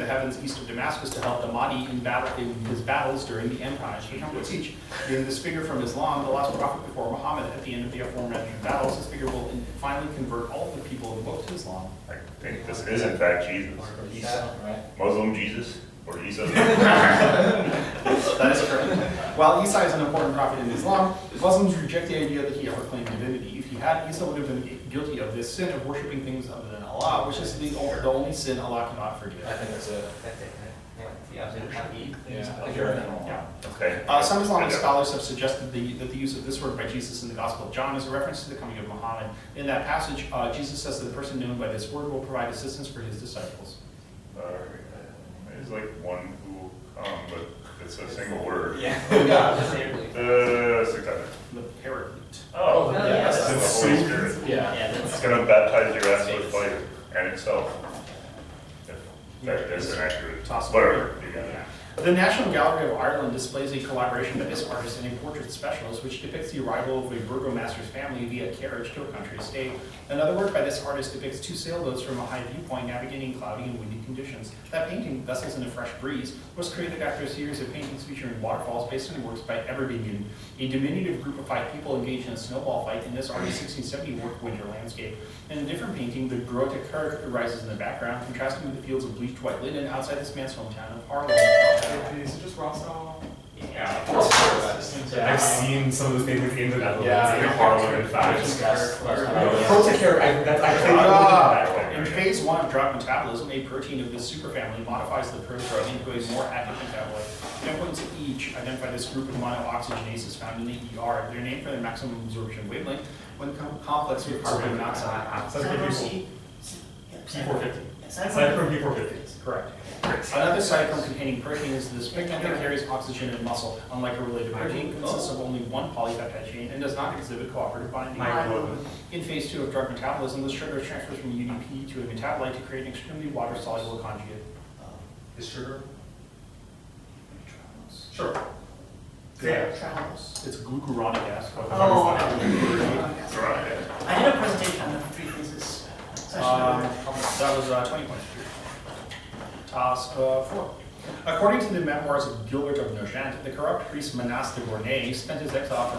the heavens east of Damascus to help the Mahdi in his battles during the end times for Temple siege. Being this figure from Islam, the last prophet before Muhammad, at the end of the aforementioned battles, this figure will finally convert all of the people of the book to Islam. I think this is in fact Jesus. Isa, right? Muslim Jesus or Isa. That is correct. While Isa is an important prophet in Islam, Muslims reject the idea that he ever claimed divinity. If he had, Isa would have been guilty of this sin of worshiping things other than Allah, which is the only sin Allah cannot forgive. I think that's a, yeah. Okay. Some Islamic scholars have suggested that the use of this word by Jesus in the Gospel of John is a reference to the coming of Muhammad. In that passage, Jesus says that the person known by this word will provide assistance for his disciples. It's like one who will come, but it's a single word. Yeah. The 600. The Paraclete. Oh, yeah, that's that's the Holy Spirit. Yeah. It's going to baptize your ass with fire and itself. If that is an accurate. Whatever. You got it. The National Gallery of Ireland displays a collaboration by this artist and a portrait specialist which depicts the arrival of a burgomaster's family via carriage to a country estate. Another work by this artist depicts two sailboats from a high viewpoint navigating cloudy and windy conditions. That painting, Vessels in a Fresh Breeze, was created after a series of paintings featuring waterfalls based on works by Everbingen, a diminutive group of 5 people engaged in a snowball fight in this artist's 1670 work Winter Landscape. In a different painting, the Grote Kerk rises in the background, contrasting with the fields of bleached white linen outside this man's hometown of Haarlem. Is it just Rostal? Yeah. I've seen some of those paintings in the Netherlands, Yeah. in Harlem, in fact. In phase 1 of drug metabolism, a protein of this superfamily modifies the prodrug into a more active metabolite. Endpoints of each identify this group of monooxygenases found in the ER. They're named for their maximum absorption wavelength when complex with carbon monoxide. P450. Cytochrome P450. Correct. Another cytochrome containing protein is this pigment that carries oxygen in muscle. Unlike a related protein, consists of only one polypeptide chain and does not exhibit cooperative binding. In phase 2 of drug metabolism, the sugar transfers from UDP to a metabolite to create an extremely water-soluble conjugate. Is sugar? Sure. Yeah. It's glucuronic acid. Oh. That's right. I did a presentation on the 3 phases. That was 20 points. Task 4. According to the memoirs of Gilbert of Nogent, the corrupt priest Manas de Gournay spent his exile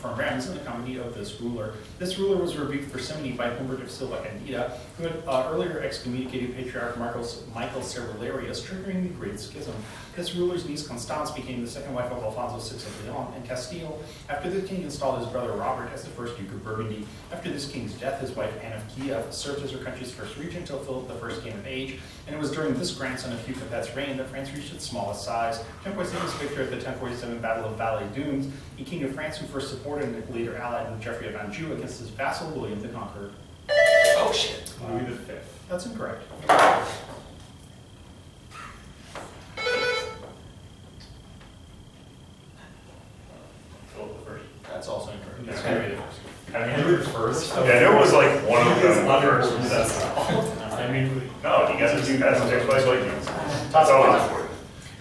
from Reims in the company of this ruler. This ruler was rebuked for simony by Humbert of Silva Candida, who had earlier excommunicated Patriarch Michael Cerularius, triggering the Great Schism. This ruler's niece Constance became the second wife of Alfonso VI of Leon and Castile, after the king installed his brother Robert as the first Duke of Burgundy. After this king's death, his wife Anne of Kiev served as her country's first regent until Philip I came of age, and it was during this grandson of Hugh Capet's reign that France reached its smallest size. 1047's victor at the 1047 Battle of Valley Dunes, a king of France who first supported and later allied with Geoffrey of Anjou against his vassal William the Conqueror. Oh shit. Louis V. That's incorrect. Philip the First. That's also incorrect. That's Yeah. Henry the First. Henry the First. Yeah, there was like one of them first. That's I mean, No, you guys do that. Takes place like that's always important.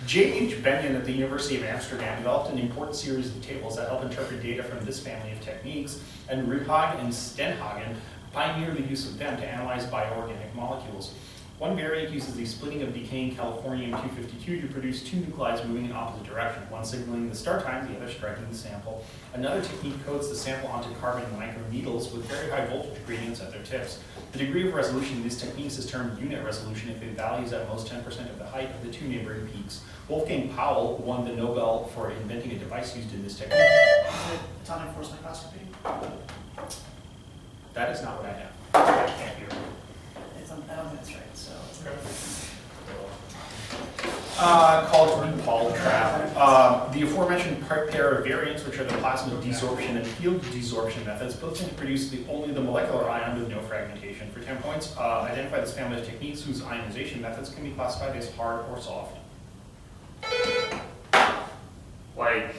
J.H. Benyon at the University of Amsterdam developed an important series of tables that help interpret data from this family of techniques, and Rupag and Stenhagen pioneered the use of them to analyze bioorganic molecules. One variant uses the splitting of decaying californium-252 to produce 2 nuclides moving in opposite directions, one signaling the start time, the other striking the sample. Another technique coats the sample onto carbon microneedles with very high voltage gradients at their tips. The degree of resolution in these techniques is termed unit resolution if it values at most 10% of the height of the 2 neighboring peaks. Wolfgang Paul won the Nobel for inventing a device used in this technique. Is it atomic force microscopy? That is not what I have. I can't hear. I don't think that's right, so. Called Paul trap. The aforementioned pair of variants, which are the plasma desorption and field desorption methods, both tend to produce only the molecular ion with no fragmentation. For 10 points, identify this family of techniques whose ionization methods can be classified as hard or soft. Like,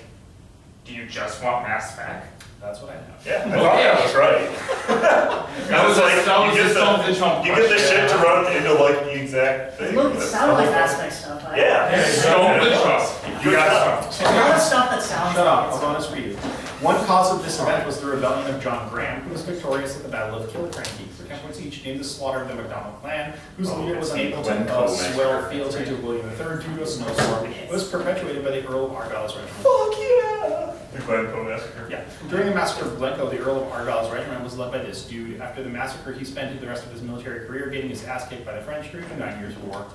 do you just want mass spec? That's what I have. Yeah, I thought that was right. That was like, that was you just get something Trump You get the question. shit to run into like the exact thing. Look, it That's sounded like totally aspect stuff. Yeah. Don't the trust. You got There's a lot of stuff that sounds Shut up, like I'll bonus for you. One cause of this event was the rebellion of John Graham, who was victorious at the Battle of Killiecrankie. For 10 points each, named the slaughter of the MacDonald clan, whose leader was unable to swell fealty to William III due to a snowstorm. It was perpetuated by the Earl of Argyll's regiment. Fuck yeah! The Glencoe massacre? Yeah. During the massacre of Glencoe, the Earl of Argyll's regiment was led by this dude. After the massacre, he spent the rest of his military career getting his ass kicked by the French during the 9 Years' War.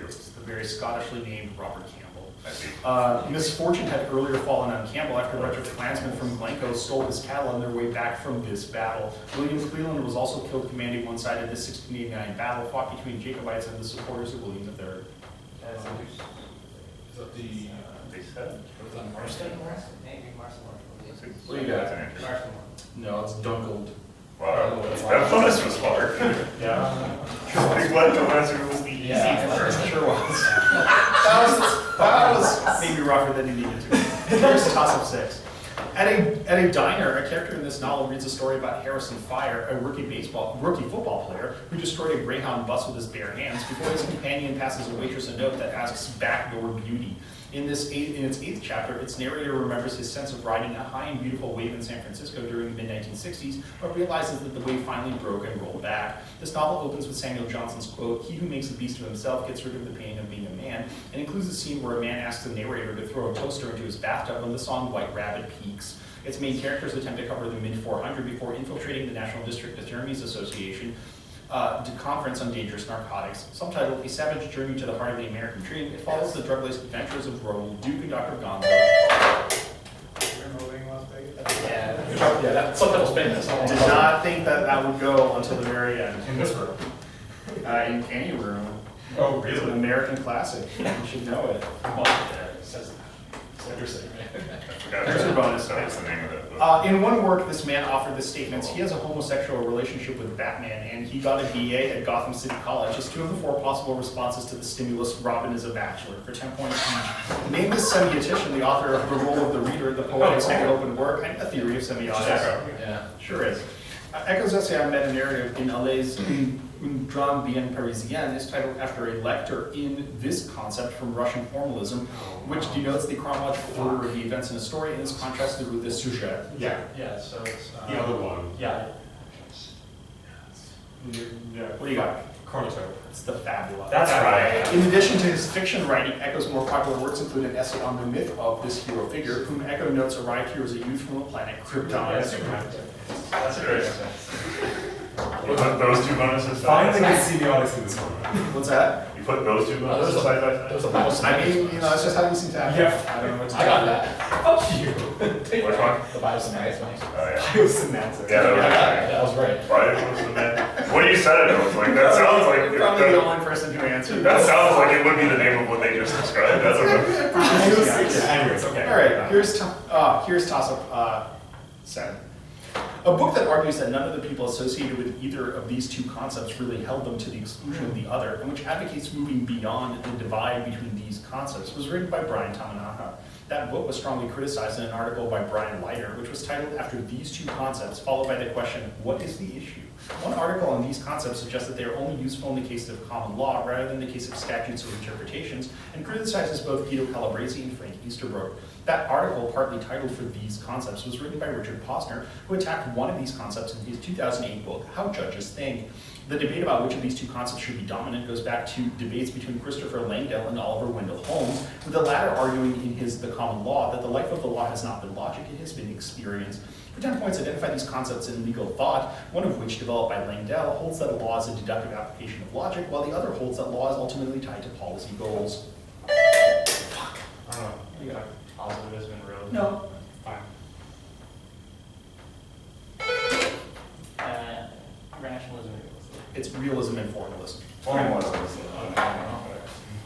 It's the very Scottishly named Robert Campbell. I see. Misfortune had earlier fallen on Campbell after a bunch of clansmen from Glencoe stole his cattle on their way back from this battle. William Cleland was also killed commanding one side of this 1689 battle fought between Jacobites and the supporters of William III. Is that the, They said. was that Marston? Maybe Marston. What do you got? That's an interesting. Marston. No, it's Dunkled. Wow, that bonus was hard. Yeah. The Glencoe massacre was the easy part. Sure was. that was maybe rougher than he needed to. Here's a toss of 6. At a diner, a character in this novel reads a story about Harrison Fire, a rookie football player who destroyed a Greyhound bus with his bare hands before his companion passes a waitress a note that asks "backdoor beauty." In its 8th chapter, its narrator remembers his sense of riding a high and beautiful wave in San Francisco during the mid-1960s, but realizes that the wave finally broke and rolled back. This novel opens with Samuel Johnson's quote, "He who makes a beast of himself gets rid of the pain of being a man," and includes a scene where a man asks the narrator to throw a toaster into his bathtub when the song White Rabbit peaks. Its main characters attempt to cover the mid-400 before infiltrating the National District Attorneys Association conference on dangerous narcotics. Subtitled A Savage Journey to the Heart of the American Dream, it follows the drug-laced adventures of Raoul Duke and Dr. Gonzo. Yeah. Yeah, that subtitle's famous. Did not think that that would go until the very end. In this room. In any room. Oh, It's an really? American classic. You should know it. Come on, there. It says that. So you're saying, right? I forgot Here's your bonus. That's the name of it. but- In one work, this man offered the statements, he has a homosexual relationship with Batman, and he got a BA at Gotham City College as 2 of the 4 possible responses to the stimulus, Robin is a bachelor, for 10 points each. Name this semiotician, the author of The Role of the Reader, The Poetic Second Open Work, and A Theory of Semiotics. Yeah. Sure is. Echo's essay on meta-narrative in Allais un drame bien parisien is titled after a lecture in this concept from Russian formalism, which denotes the chronological order of the events in a story and is contrasted with the sujet. Yeah. Yeah, so it's. The other one. Yeah. Yeah. What do you got? Chronotope. It's the Fabula. That's right. In addition to his fiction writing, Echo's more popular works include an essay on the myth of this hero figure, whom Echo notes arrived here as a youth from the planet Krypton. That's a great answer. You put those 2 bonuses Finally, side I see the Odyssey this morning. What's that? You put those 2 bonuses side by side? There's a mouse. I mean, you know, it's just how these things happen. Yeah. I don't know what to I got that. Fuck you. Which one? The biosemantics one. Oh, yeah. Biosemantics. Yeah, that was That was right. Why was the man? When you said it, I was like, that sounds like You're probably the only person who answered. that sounds like it would be the name of what they just described. That's okay. Yeah, anyways, okay. All right, here's toss-up 7. A book that argues that none of the people associated with either of these 2 concepts really held them to the exclusion of the other, and which advocates moving beyond the divide between these concepts, was written by Brian Tamanaha. That book was strongly criticized in an article by Brian Leiter, which was titled after these 2 concepts, followed by the question, what is the issue? One article on these concepts suggests that they are only useful in the case of common law rather than the case of statutes or interpretations, and criticizes both Guido Calabresi and Frank Easterbrook. That article, partly titled for these concepts, was written by Richard Posner, who attacked one of these concepts in his 2008 book, How Judges Think. The debate about which of these 2 concepts should be dominant goes back to debates between Christopher Langdale and Oliver Wendell Holmes, with the latter arguing in his The Common Law that the life of the law has not been logic, it has been experience. For 10 points, identify these concepts in legal thought, one of which, developed by Langdale, holds that a law is a deductive application of logic, while the other holds that law is ultimately tied to policy goals. I don't know. You got it. Positivism and realism. No. Fine. Rationalism. It's realism and formalism.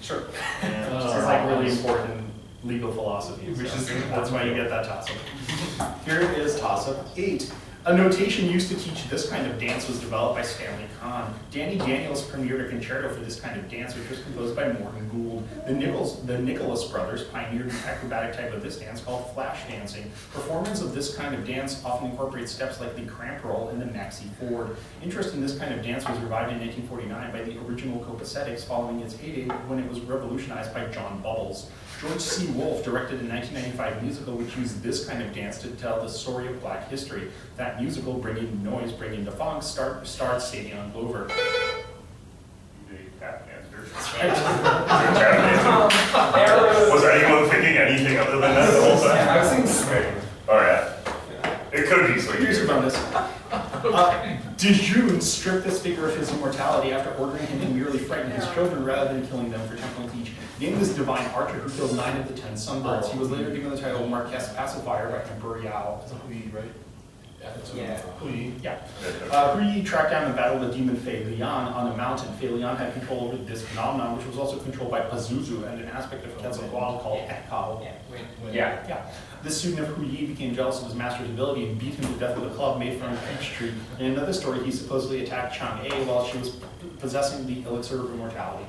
Sure. This is like really important legal philosophy. Which so is that's why you get that toss-up. Here is toss-up 8. A notation used to teach this kind of dance was developed by Stanley Kahn. Danny Daniels premiered a concerto for this kind of dance, which was composed by Morton Gould. The Nicholas brothers pioneered an acrobatic type of this dance called flash dancing. Performance of this kind of dance often incorporates steps like the cramp roll and the maxi ford. Interest in this kind of dance was revived in 1949 by the original Copacetic following its heyday when it was revolutionized by John Bubbles. George C. Wolfe directed a 1995 musical which used this kind of dance to tell the story of black history. That musical, Bringing Noise, Bringing the Funk, starred Savion Glover. The tap dancer. Right. Tap dancer. Was anyone thinking anything other than that the whole I time? was thinking swing. Oh, yeah. It could be sweet. Here's a bonus. Dijun stripped this figure of his immortality after ordering him to merely frighten his children rather than killing them for 10 points each. Named this divine archer who killed 9 of the 10 sunbirds. He was later given the title Marquess Pacifier by Emperor Yao. It's a Hui, right? Yeah. Hui. Yeah. Hui tracked down and battled the demon Fei Lian on a mountain. Fei Lian had control over this phenomenon, which was also controlled by Pazuzu and an aspect of Quetzalcoatl called Ekao. Yeah. Yeah. This student of Hui became jealous of his master's ability and beat him to death with a club made from a peach tree. In another story, he supposedly attacked Chang'e while she was possessing the elixir of immortality.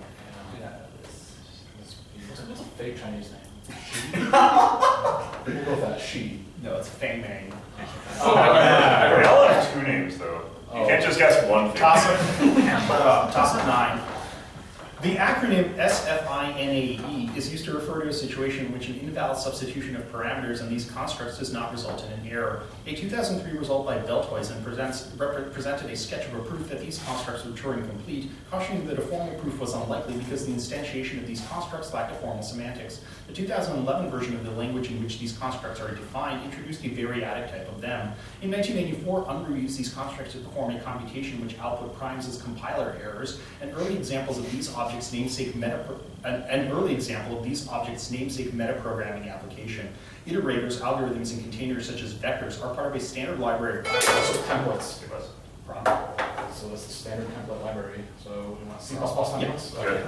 What's a fake Chinese name? We'll go with that. She. No, it's Fang Mang. Oh, yeah. They all have 2 names, though. You can't just guess one thing. Toss-up 9. The acronym SFINAE is used to refer to a situation in which an invalid substitution of parameters in these constructs does not result in an error. A 2003 result by Belthuisen presented a sketch of a proof that these constructs were Turing complete, cautioning that a formal proof was unlikely because the instantiation of these constructs lacked a formal semantics. The 2011 version of the language in which these constructs are defined introduced a variadic type of them. In 1984, Unruh used these constructs to perform a computation which output primes as compiler errors. An early example of these objects namesake metaprogramming application. Iterators, algorithms, and containers such as vectors are part of a standard library of Templates. Problem. So that's the standard template library. So we want C++ Yeah. templates? Good.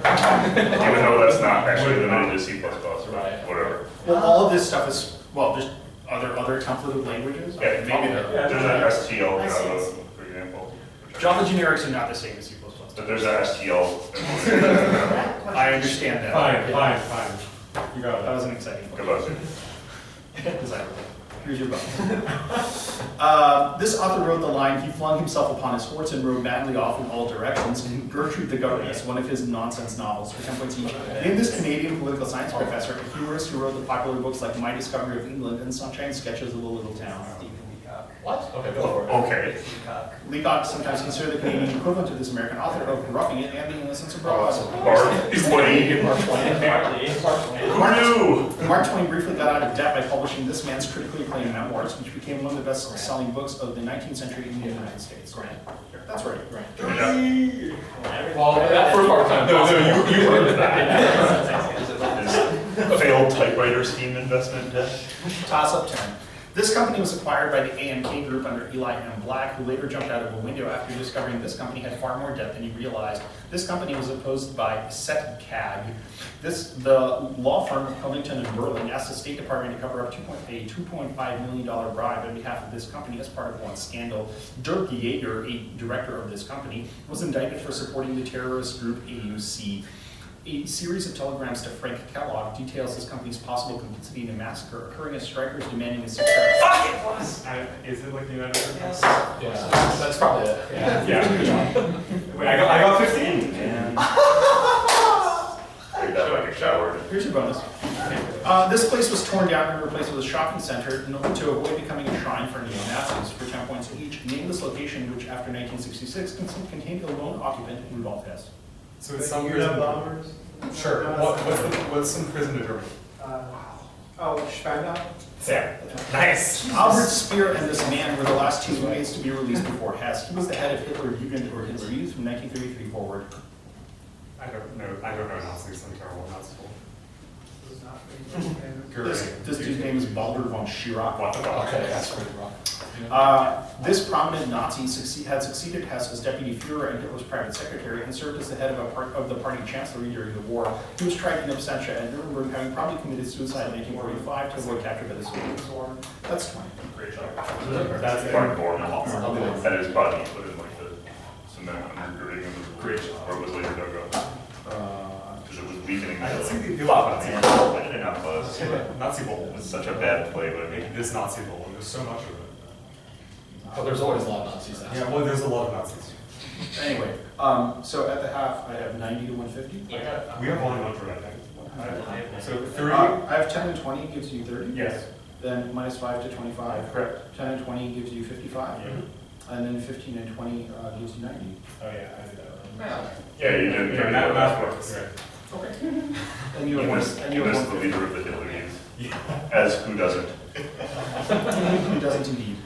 Even though that's not actually limited to C++, or Right. whatever. Well, all of this stuff is, well, there's other templated languages. Yeah, Maybe they're. There's an STL I see. Java, for example. Java generics are not the same as C++. But there's an STL. I understand that. Fine. You got That it. was an exciting Good point. luck. Here's your bonus. This author wrote the line, "He flung himself upon his horse and rode madly off in all directions," in Gertrude the Governess, one of his nonsense novels, for 10 points each. Named this Canadian political science professor, a humorist who wrote the popular books like My Discovery of England and Sunshine Sketches of a Little Town. What? Okay, go for it. Okay. Leacock sometimes considered the Canadian equivalent of this American author of Roughing It and The Innocents Abroad. Mark Twain. Who knew? Mark Twain briefly got out of debt by publishing this man's critically acclaimed memoirs, which became one of the best-selling books of the 19th century in the United States. Grant. That's right. Well, that first part kind of. you heard of that. Is failed typewriter scheme investment debt? Toss up 10. This company was acquired by the AMK Group under Eli M. Black, who later jumped out of a window after discovering this company had far more debt than he realized. This company was opposed by Seth Cag. The law firm of Covington and Burling asked the State Department to cover up a $2.5 million bribe on behalf of this company as part of one scandal. Dirk Yeager, a director of this company, was indicted for supporting the terrorist group AUC. A series of telegrams to Frank Kellogg details this company's possible complicity in a massacre occurring as strikers demanding a six-hour. Fuck, it was! Is it like the United States? Yes. Yeah, that's probably it. Yeah. Wait, I got 15. And Take that like a shower. here's your bonus. This place was torn down and replaced with a shopping center in order to avoid becoming a shrine for neo-Nazis for 10 points each. Name this location, which after 1966 contained a lone occupant, Rudolf Hess. So it's some prison. bombers? Sure. What's some prison in Germany? Spandau? Yeah. Nice. Albert Speer and this man were the last two inmates to be released before Hess. He was the head of Hitler Jugend or Hitler Youth from 1933 forward. I don't know announcing some terrible Nazi school. This dude's name is Baldur von Schirach. What the fuck? Okay, that's pretty rough. This prominent Nazi had succeeded Hess as deputy Führer and Hitler's private secretary and served as the head of the party chancellery during the war. He was tried in absentia at Nuremberg, having probably committed suicide in 1945 to avoid capture by the Soviets. That's 20. Great job. That's Mark Bormann. I'll do it. That is body, he put in like the cement undergirding of the Great bridge, job. or it was later dug up, because it was weakening. I don't the see building. the Fuck, Nazi man. bowl. Why did it not buzz? Nazi bowl. It was such a bad play, but I mean, This Nazi bowl, there's so much of it. But there's always a lot of Nazis. That's Yeah, well, there's a lot of Nazis. Anyway, so at the half, I have 90 to 150. We have only one for that thing. So 3? I have 10 and 20 gives you 30. Yes. Then minus 5 to 25. Correct. 10 and 20 gives you 55. And then 15 and 20 gives you 90. Oh yeah, I did that. yeah, you did. Yeah, math works. Right. Okay. And you You have missed, one, and you you missed have the 150. leader of the Hitler Youth, Yeah. as who doesn't? He doesn't indeed.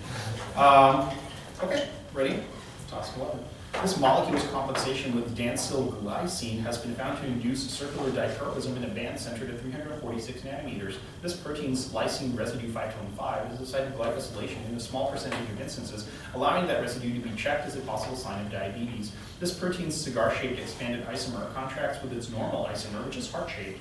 Okay, ready? Task 11. This molecule's complexation with dancyl glycine has been found to induce circular dicarbism in a band centered at 346 nanometers. This protein's lysine residue 525 is a site of glycosylation in a small percentage of instances, allowing that residue to be checked as a possible sign of diabetes. This protein's cigar-shaped expanded isomer contracts with its normal isomer, which is heart-shaped.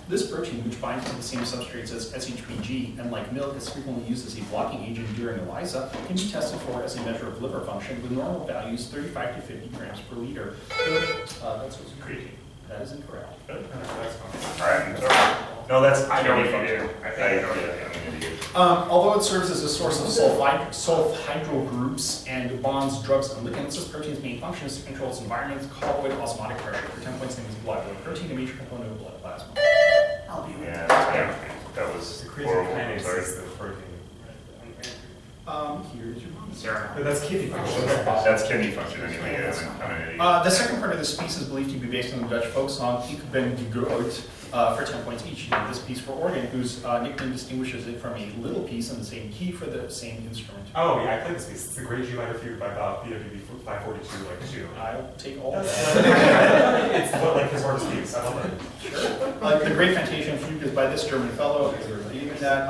This protein, which binds to the same substrates as SHBG and, like milk, is frequently used as a blocking agent during ELISA, can be tested for as a measure of liver function with normal values 35 to 50 grams per liter. That's what's Creepy. That is incorrect. That's fine. Alright, sorry. No, that's, I know I what you did. do. I'm an idiot. Although it serves as a source of sulfhydryl groups and bonds, drugs, and ligands, this protein's main function is to control its environment's colloid osmotic pressure. For 10 points, name is blood. Protein, a major component of blood plasma. I'll be with Yeah, you. yeah, that was The creatine horrible, I'm kinase sorry. is the protein. Here's your bonus. Sarah. But that's kidney function. That's kidney function anyway, I'm an idiot. The second part of this piece is believed to be based on the Dutch folk song Ik ben gegroot, for 10 points each. This piece for organ, whose nickname distinguishes it from a little piece in the same key for the same instrument. Oh yeah, I played this piece. It's the Great G minor fugue by BWV 542, like 2. I'll take all of that. It's what like his hardest piece. I love it. Sure. The Great Fantasia Fugue is by this German fellow. Is there even that?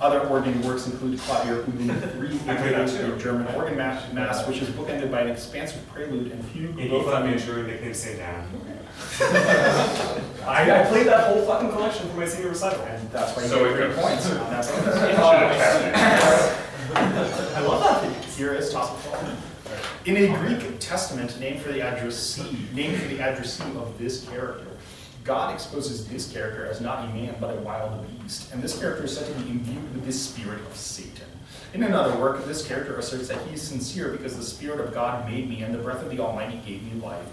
Other organ works include Clavier Hugen 3, I played that too. a German organ mass, which is bookended by an expansive prelude and fugue. In both E flat on- major, nickname St. Dan. I played that whole fucking collection for my senior recital. And that's why you So get it 3 goes. points. And that's You should have tapped I love that. Here is toss of 12. In a Greek testament named for the addressee of this character, God exposes this character as not a man but a wild beast, and this character is said to be imbued with the spirit of Satan. In another work, this character asserts that he is sincere because the Spirit of God made me and the breath of the Almighty gave me life.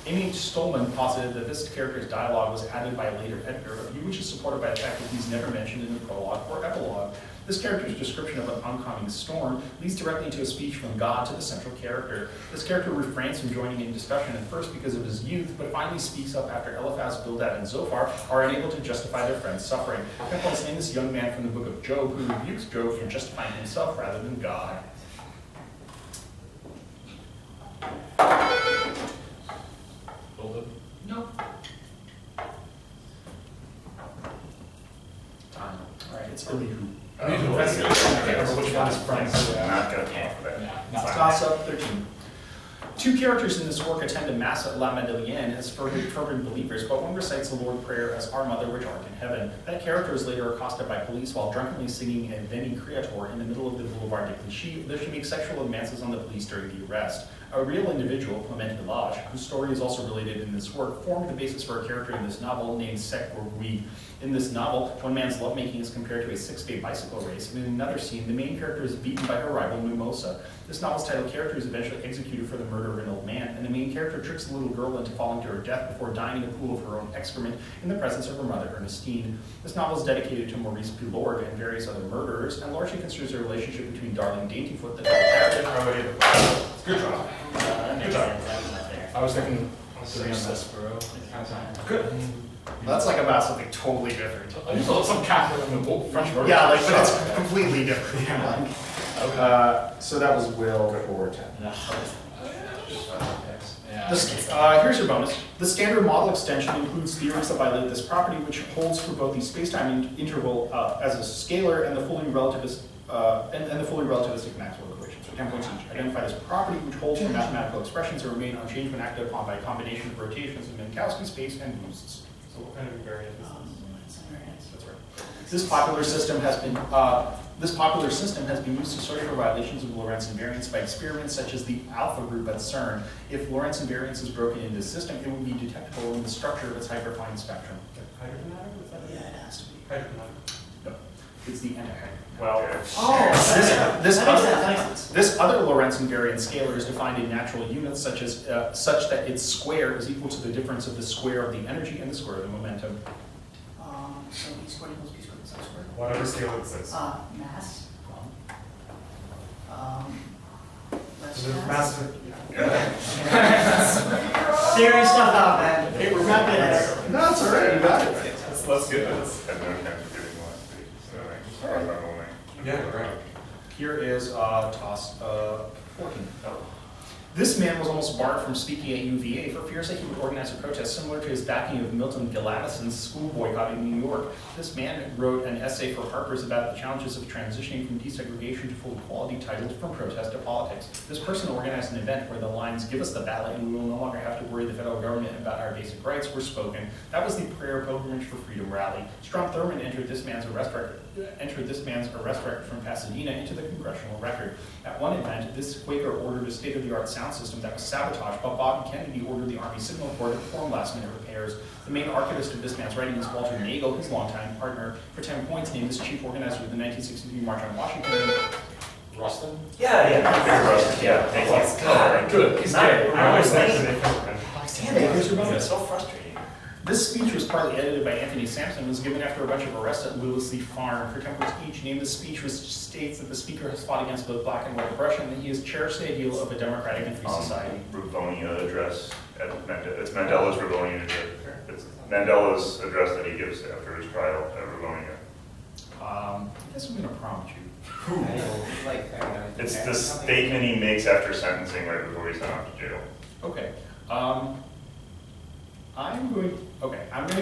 Amy Stolman posited that this character's dialogue was added by a later editor, a view which is supported by the fact that he's never mentioned in the prologue or epilogue. This character's description of an oncoming storm leads directly to a speech from God to the central character. This character refrains from joining in discussion at first because of his youth, but finally speaks up after Eliphaz, Bildad, and Zophar are unable to justify their friend's suffering. Temple's in this young man from the book of Job who rebukes Job for justifying himself rather than God. No. Time. All right, it's Elihu. That's good. I can't remember which one is from. I'm not gonna pay for that. Yeah, not Toss up 13. Two characters in this work attend a mass at La Madeleine as fervent believers, but one recites the Lord's Prayer as Our Mother which art in heaven. That character is later accosted by police while drunkenly singing a Veni Creator in the middle of the Boulevard de Clichy, though she makes sexual advances on the police during the arrest. A real individual, Clement Village, whose story is also related in this work, formed the basis for a character in this novel named Sec or Gui. In this novel, one man's lovemaking is compared to a 6-day bicycle race, and in another scene, the main character is beaten by her rival, Mimosa. This novel's title character is eventually executed for the murder of an old man, and the main character tricks the little girl into falling to her death before dying in a pool of her own excrement in the presence of her mother, Ernestine. This novel is dedicated to Maurice Pilorg and various other murderers, and largely considers a relationship between Darling Daintyfoot, the character. Good job. Good job. I was thinking Good. That's like about something totally different. I used to look some Catholic in the book, French version. Yeah, like, but it's completely different. So that was Will for 10. Yeah. Here's your bonus. The standard model extension includes theories that violate this property, which holds for both the spacetime interval as a scalar and the fully relativistic Maxwell equations. For 10 points each, identify this property, which holds for mathematical expressions that remain unchanged when acted upon by a combination of rotations in Minkowski space and boosts. So what kind of invariant is this? That's right. This popular system has been used to search for violations of Lorentz invariance by experiments such as the alpha group at CERN. If Lorentz invariance is broken in this system, it would be detectable in the structure of its hyperfine spectrum. Hydrogen atom? Is that Yeah, it has to be. hydrogen atom? No, it's the anti-hydrogen. Well, This that makes sense. This other Lorentz invariant scalar is defined in natural units such that its square is equal to the difference of the square of the energy and the square of the momentum. So E squared equals B squared plus I squared. Whatever scale it says. Mass. Less Is it mass. massive? Theory stuff out, man. We're not good at it. No, it's all right, you got it. Let's get this. Had no chance of getting last week, so I don't know. Yeah, right. Here is toss 14. This man was almost barred from speaking at UVA for fears that he would organize a protest similar to his backing of Milton Galavason's school boycott in New York. This man wrote an essay for Harper's about the challenges of transitioning from desegregation to full equality titled From Protest to Politics. This person organized an event where the lines, "Give us the ballot and we will no longer have to worry the federal government about our basic rights," were spoken. That was the Prayer Pilgrimage for Freedom rally. Strom Thurmond entered this man's arrest record from Pasadena into the congressional record. At one event, this Quaker ordered a state-of-the-art sound system that was sabotaged, but Bob Kennedy ordered the Army Signal Corps to perform last-minute repairs. The main archivist of this man's writing is Walter Nagel, his longtime partner. For 10 points, named as chief organizer of the 1963 March on Washington. Rustin? Big Russ, yeah, thank you. God, good. He's good. I always think that they come Hey, here's your bonus. it's so frustrating. This speech was partly edited by Anthony Sampson and was given after a bunch of arrests at Lewis Lee Farm. For 10 points each, name the speech, which states that the speaker has fought against both black and white oppression and that he has cherished the ideal of a democratic and free society. Rivonia address at it's Mandela's Rivonia address. It's Mandela's address that he gives after his trial at Rivonia. I guess I'm going to prompt you. It's the statement he makes after sentencing right before he's sent off to jail. Okay. I'm going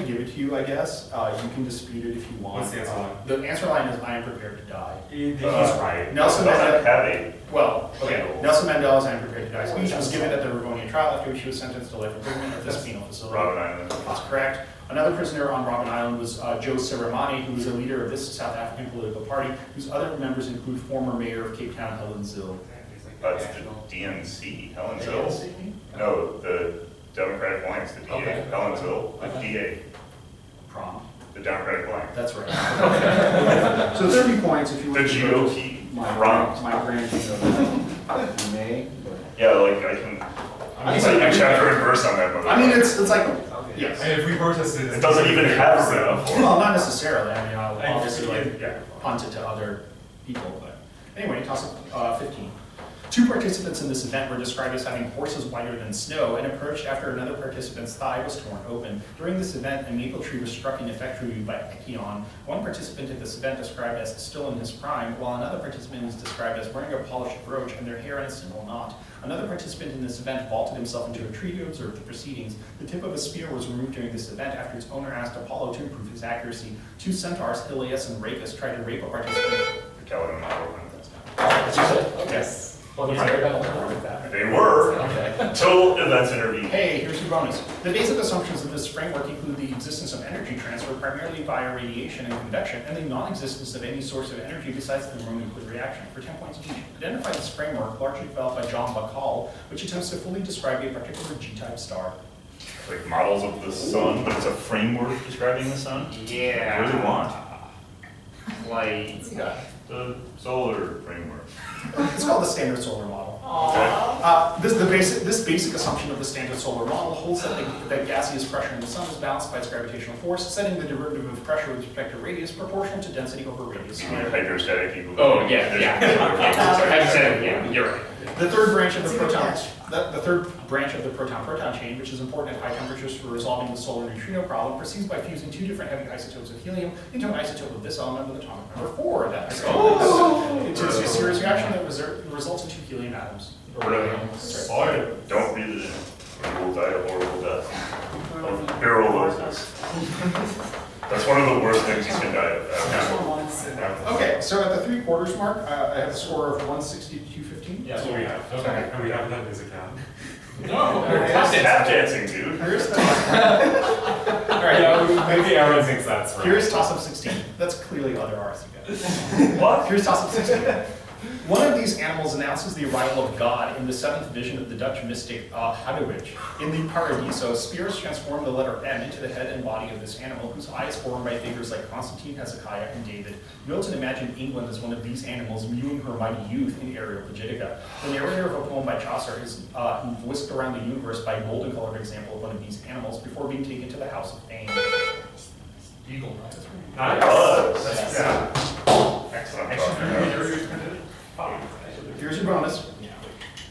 to give it to you, I guess. You can dispute it if you want. What's the answer line? The answer line is, "I am prepared to die." He's right. Nelson doesn't Mandela. have a Well, okay. Nelson Mandela's "I am prepared to die" speech was given at the Rivonia trial after which he was sentenced to life imprisonment at this penal facility. Robin Island. That's correct. Another prisoner on Robben Island was Joe Seremani, who was a leader of this South African political party, whose other members include former mayor of Cape Town, Helen Zill. That's the DNC, Helen Zill. No, the Democratic Alliance, the DA. Okay. Helen Zill, the DA, Prom. the Democratic Alliance. That's right. So 30 points if you The want to go to GOP. my Wrong. branch of you may. Yeah, like I can cite a chapter and verse on that. But I mean, it's like, yes. And if we protested, it doesn't even have a semaphore. Well, not necessarily. I mean, I'll obviously Yeah. punt it to other people, but anyway, toss up 15. Two participants in this event were described as having horses whiter than snow and approached after another participant's thigh was torn open. During this event, a maple tree was struck ineffectually by Echion. One participant at this event described as still in his prime, while another participant was described as wearing a polished brooch and their hair in a single knot. Another participant in this event vaulted himself into a tree to observe the proceedings. The tip of a spear was removed during this event after its owner asked Apollo to improve his accuracy. Two centaurs, Ilias and Rapus, tried to rape a participant. The Caledonian Orphan. Yes. Well, they're right along with that. They were, Okay. until events intervened. Hey, here's your bonus. The basic assumptions of this framework include the existence of energy transfer primarily via radiation and convection, and the non-existence of any source of energy besides the thermonuclear reaction. For 10 points each, identify this framework, largely developed by John Bacall, which attempts to fully describe a particular G-type star. Like models of the sun, but it's a framework describing the sun. Yeah. What do you want? Like, The solar framework. It's called the standard solar model. This basic assumption of the standard solar model holds that gaseous pressure in the sun is balanced by its gravitational force, setting the derivative of pressure with respect to radius proportional to density over radius. Hydrostatic equilibrium. oh, yeah. I said, yeah, you're right. The third branch of the That's a good proton, catch. the third branch of the proton-proton chain, which is important at high temperatures for resolving the solar neutrino problem, proceeds by fusing two different heavy isotopes of helium into an isotope of this element with atomic number 4. That's it's a series reaction that results in two helium atoms. Brilliant. Don't read it in, or you will die a horrible death. Of pirolizis. That's one of the worst things you can die of. Okay, so at the 3/4 mark, I have a score of 160 to 215. Yeah. That's what we have. Okay. And we haven't done music yet. No. Tap dancing, dude. Here's the Yeah, maybe everyone thinks that's right. Here's toss-up 16. That's clearly other R's again. What? Here's toss-up 16. One of these animals announces the arrival of God in the seventh vision of the Dutch mystic Hadewig. In the Paradiso, spirits transform the letter M into the head and body of this animal, whose eye is formed by figures like Constantine, Hezekiah, and David. Milton imagined England as one of these animals, viewing her mighty youth in Areopagitica. The narrator of a poem by Chaucer is whisked around the universe by a golden-colored example of one of these animals before being taken to the House of Fame. Eagle, right? Nice. Buzz. Yeah. Excellent. Here's your bonus.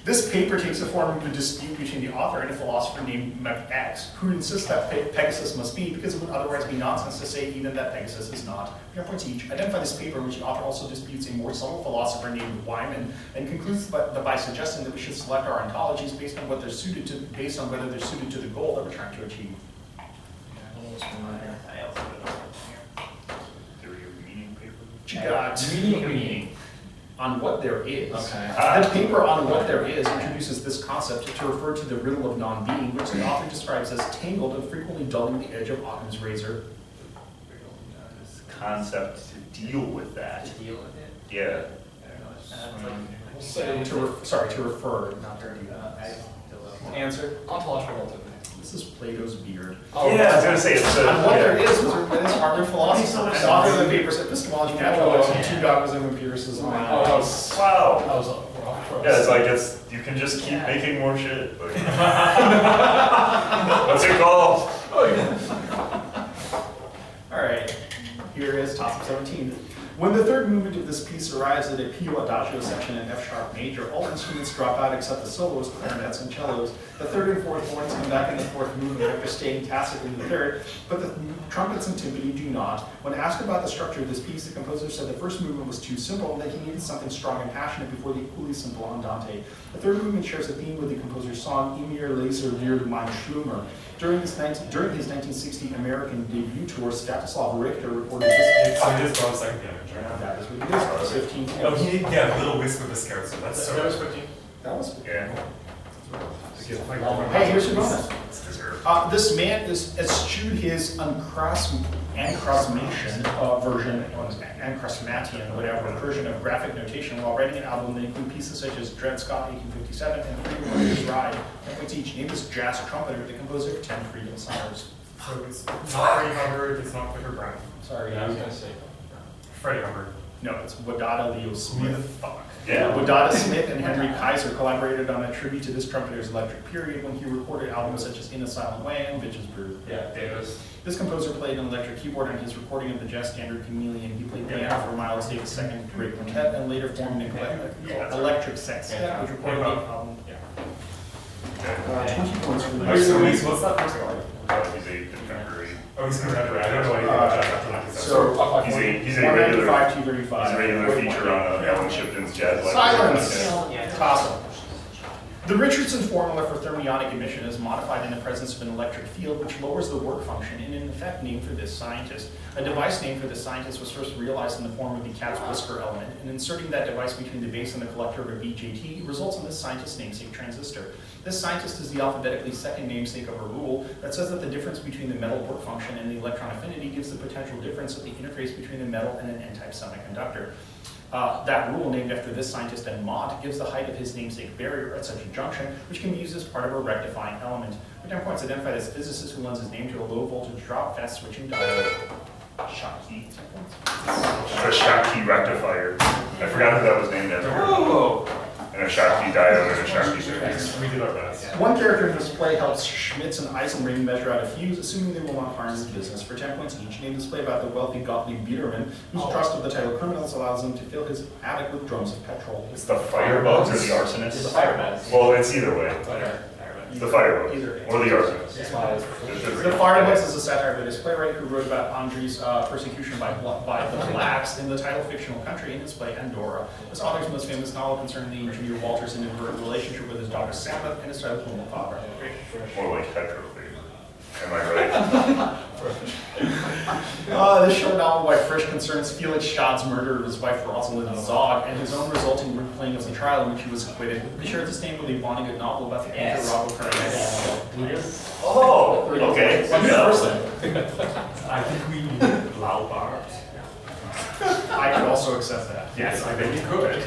This paper takes the form of a dispute between the author and a philosopher named MacX, who insists that Pegasus must be, because it would otherwise be nonsense to say even that Pegasus is not. 3 points each. Identify this paper in which the author also disputes a more subtle philosopher named Wyman, and concludes by suggesting that we should select our ontologies based on what they're suited to, based on whether they're suited to the goal that we're trying to achieve. Theory of meaning Got Meaning. on what there is. Okay. The paper on what there is introduces this concept to refer to the riddle of non-being, which the author describes as tangled and frequently dulling the edge of Occam's razor. concept to deal with that. deal with it. Yeah. We'll say To refer, not to do that. Answer. ontological relativity. This is Plato's beard. Oh, Yeah, I was gonna say, it's On what there yeah. is Harvard philosophy. The author of the paper's epistemology, naturalism, two dogmatism, empiricism. Oh, that was, Wow. that was a Yeah, it's like you can just keep making more shit. Like, what's it called? All right, here is topic 17. When the third movement of this piece arrives at a Pio Adagio section in F sharp major, all instruments drop out except the soloist, clarinets, and cellos. The third and fourth horns come back in the fourth movement after staying tacit in the third, but the trumpets and timpani do not. When asked about the structure of this piece, the composer said the first movement was too simple and that he needed something strong and passionate before the equally simple Andante. The third movement shares a theme with the composer's song, Emir Laser wird mein Schlummer. During his 1960 American debut tour, Stanislav Richter recorded this. So he just brought a second piano, right? That is what he did. 15 Oh, points. he a little whisk with the scherzo. That's so. that was 15. That was. Yeah. Hey, here's your bonus. It's deserved. This man eschewed his encrusmation version, or encrusmation, whatever, version of graphic notation while writing an album that include pieces such as Dred Scott, 1857, and Freedom Warriors Ride. 10 points each. Name this jazz trumpeter, the composer of 10 Freedom Songs. So it's not Freddie Hubbard, it's not Clifford Brown. Sorry. Yeah, I was gonna say. Freddie Hubbard. No, it's Wadada Leo Smith. Yeah. Wadada Smith and Henry Kaiser collaborated on a tribute to this trumpeter's electric period when he recorded albums such as In a Silent Way and Bitches Brew. Yeah, Davis. This composer played an electric keyboard on his recording of the jazz standard Chameleon. He played piano for Miles Davis' second great quintet and later formed an electric sextet, which recorded the album. Okay. 20 points for the Wait, so what's that first one? He's a contemporary. Oh, he's contemporary. I don't know anything about jazz after that. So, He's a regular. 195, He's 235. a regular feature on Alan Shipton's jazz. Silence. Yeah. Awesome. The Richardson formula for thermionic emission is modified in the presence of an electric field which lowers the work function and in effect named for this scientist. A device named for this scientist was first realized in the form of the cat's whisker element, and inserting that device between the base and the collector of a BJT results in this scientist's namesake transistor. This scientist is the alphabetically second namesake of a rule that says that the difference between the metal work function and the electron affinity gives the potential difference at the interface between a metal and an n-type semiconductor. That rule, named after this scientist and Mott, gives the height of his namesake barrier at such a junction, which can be used as part of a rectifying element. For 10 points, identified as physicist who lends his name to a low voltage drop fast switching diode. Schottky. 10 points. A Schottky rectifier. I forgot who that was named after. Oh! And a Schottky diode and a Schottky circuit. We did our best. One character in this display helps Schmitz and Eisenring measure out a fuse, assuming they will not harm his business. For 10 points each, name display about the wealthy Gottlieb Biederman, whose trust of the title criminals allows him to fill his attic with drums of petrol. It's the firebugs or the It's the arsonists? firemen. Well, it's either way. Firemen. It's the firebugs Either. or the arsonists. That's why I was. The Firebugs is a satire of this playwright who wrote about Andri's persecution by the blacks in the title fictional country in his play Andorra. This author's most famous novel concerned the engineer Walter's inadvertent relationship with his daughter Sabbath and his child's homo father. More like petrol. Am I right? This short novel by Frisch concerns Felix Schad's murder of his wife Rosalind Zog and his own resulting replaying of the trial in which he was acquitted. Be sure it's named with a Vonnegut novel about the painter Robert Carnegie. Oh, okay. I think we need loud bars. I could also accept that. Yes, I think you could.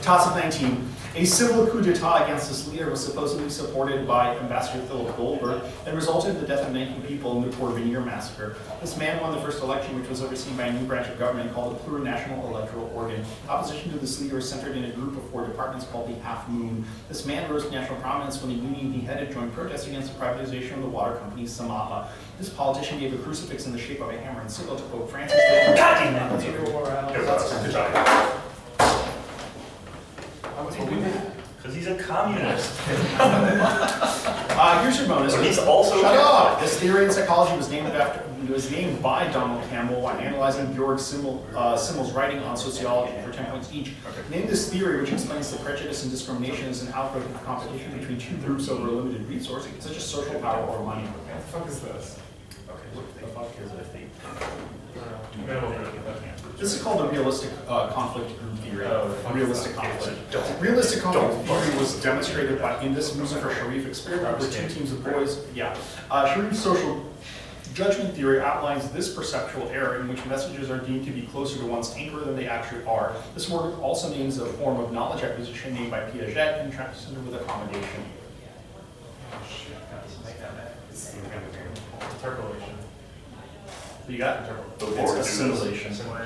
Toss of 19. A civil coup d'etat against this leader was supposedly supported by Ambassador Philip Goldberg and resulted in the death of 19 people in the Porvenir massacre. This man won the first election, which was overseen by a new branch of government called the Plurinational Electoral Organ. Opposition to this leader is centered in a group of 4 departments called the Half Moon. This man rose to national prominence when the union he headed joined protests against the privatization of the water company Samapa. This politician gave a crucifix in the shape of a hammer and sickle to Pope Francis. Good job. Because he's a communist. Here's your bonus. But he's also. Shut up! This theory in psychology was named by Donald Campbell while analyzing Georg Simmel's writing on sociology for 10 points each. Name this theory, which explains the prejudice and discrimination as an outgrowth of competition between 2 groups over a limited resource, such as social power or money. What the fuck is this? Okay, what the fuck is it? This This is called the realistic conflict group theory. Oh, the fuck Realistic is that? conflict. Realistic conflict theory was demonstrated in this Muzaffar Sharif experiment with 2 teams of boys. Yeah. Sharif's social judgment theory outlines this perceptual error in which messages are deemed to be closer to one's anchor than they actually are. This work also names a form of knowledge acquisition named by Piaget and transcended with accommodation. Interpolation. You got? The It's board assimilation. So you got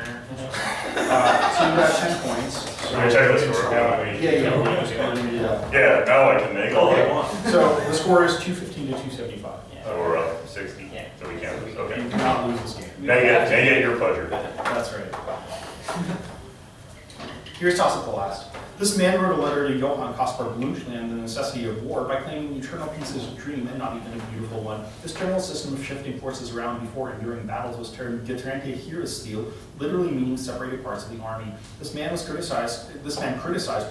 10 points. Can I check this score? Yeah. Yeah, now I can make all I want. So the score is 215 to 275. So we're up 60, so we can't lose. You Okay. cannot lose this game. May your pleasure. That's right. Here's toss at the last. This man wrote a letter to Johann Caspar Blumschland, The Necessity of War, by claiming eternal peace is a dream and not even a beautiful one. This general system of shifting forces around before and during battles was termed Getrennte Heeresstil, literally meaning separated parts of the army. This man criticized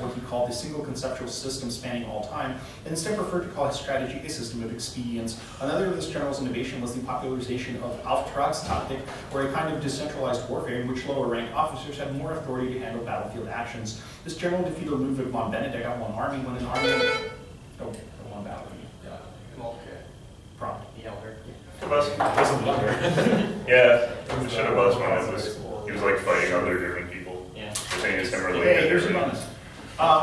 what he called the single conceptual system spanning all time, and instead preferred to call his strategy a system of expedients. Another of this general's innovation was the popularization of Auftragstaktik, or a kind of decentralized warfare in which lower ranked officers had more authority to handle battlefield actions. This general defeated Ludwig von Benedict at one army when an army, one battle. Prompt. Yeah, it should have was when it was. He was like fighting other different people. Yeah. The thing is him Okay, related. here's your bonus.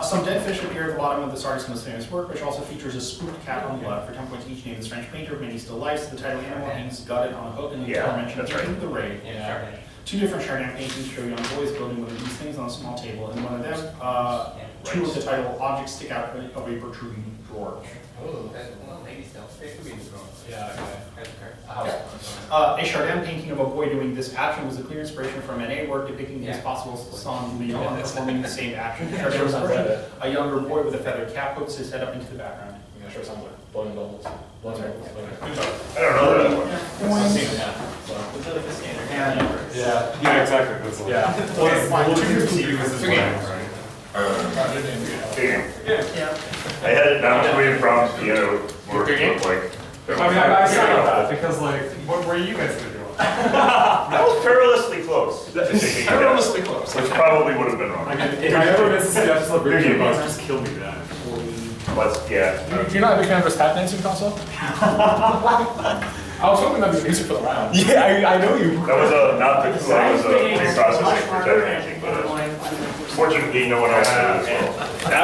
Some dead fish appear at the bottom of this artist's most famous work, which also features a spooked cat on blood. For 10 points each, named this French painter of many still lifes. The title animal hangs gutted on a hook and the Yeah, mentioned that's right. the raid. Yeah. 2 different Chardin paintings show young boys building one of these things on a small table, and one of them, 2 of the title objects stick out of a protruding drawer. Oh. Well, maybe still. It could be the girl. Yeah, okay. That's okay. A house. A Chardin painting of a boy doing this action was a clear inspiration from Manet work depicting his possible son Leon performing the same action. Chardin's version, a younger boy with a feathered cap hooks his head up into the background. Yeah, sure sounds like blowing bubbles. Blowing bubbles. I don't know that one. I've seen it, yeah. So. Would you like the standard? And Yeah, exactly. That's like, Yeah. Well, it's Fine. we'll do 2 because it's Okay. blank, right? Game. yeah. I had it down to a prompt piano work Good game. looked like. I mean, I said that because, like, what were you guys gonna do? That was perilously close. to taking it down, Perilously close. Which probably would have been wrong. I mean, if I ever miss a step, just let Good game. just kill me then. But yeah. You're not a big fan of this tap dancing console? I was hoping that'd be music for the round. Yeah, I know you. That was not the clue, that was a pre-processing for technique, but fortunately no one else did as well. That